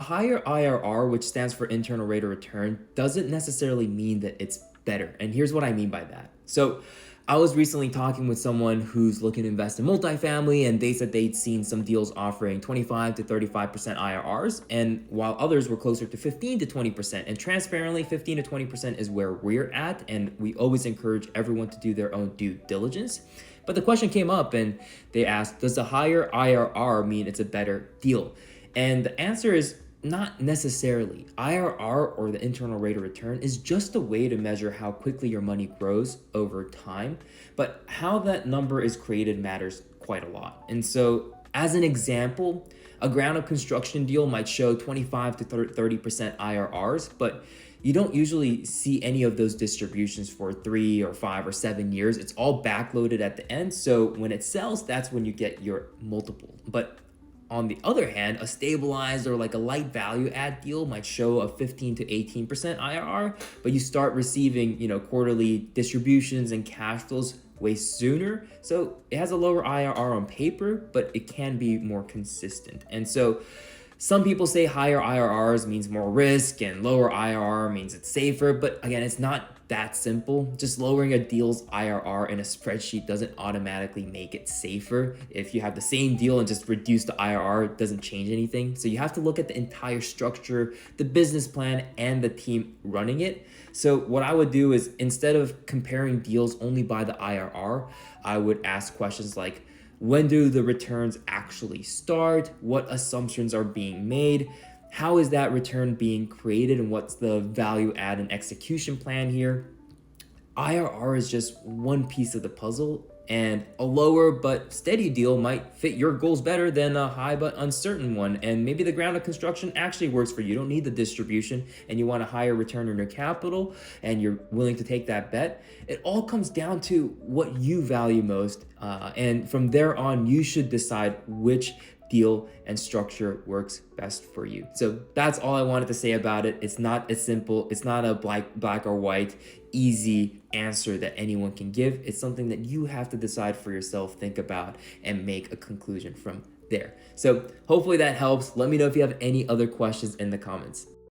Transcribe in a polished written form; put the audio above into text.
higher IRR, which stands for internal rate of return, doesn't necessarily mean that it's better. And here's what I mean by that. So I was recently talking with someone who's looking to invest in multifamily, and they said they'd seen some deals offering 25 to 35% IRRs, and while others were closer to 15 to 20%. And transparently, 15 to 20% is where we're at, and we always encourage everyone to do their own due diligence. But the question came up and they asked, does a higher IRR mean it's a better deal? And the answer is not necessarily. IRR, or the internal rate of return, is just a way to measure how quickly your money grows over time, but how that number is created matters quite a lot. And so, as an example, a ground up construction deal might show 25 to 30% IRRs, but you don't usually see any of those distributions for 3 or 5 or 7 years. It's all backloaded at the end. So when it sells, that's when you get your multiple. But on the other hand, a stabilized or like a light value add deal might show a 15 to 18% IRR, but you start receiving, quarterly distributions and cash flows way sooner. So it has a lower IRR on paper, but it can be more consistent. And so some people say higher IRRs means more risk and lower IRR means it's safer, but again, it's not that simple. Just lowering a deal's IRR in a spreadsheet doesn't automatically make it safer. If you have the same deal and just reduce the IRR, it doesn't change anything. So you have to look at the entire structure, the business plan, and the team running it. So what I would do is, instead of comparing deals only by the IRR, I would ask questions like, when do the returns actually start? What assumptions are being made? How is that return being created? And what's the value add and execution plan here? IRR is just one piece of the puzzle, and a lower but steady deal might fit your goals better than a high but uncertain one. And maybe the ground of construction actually works for you. You don't need the distribution and you want a higher return on your capital and you're willing to take that bet. It all comes down to what you value most. And from there on, you should decide which deal and structure works best for you. So that's all I wanted to say about it. It's not as simple. It's not a black or white easy answer that anyone can give. It's something that you have to decide for yourself, think about, and make a conclusion from there. So hopefully that helps. Let me know if you have any other questions in the comments.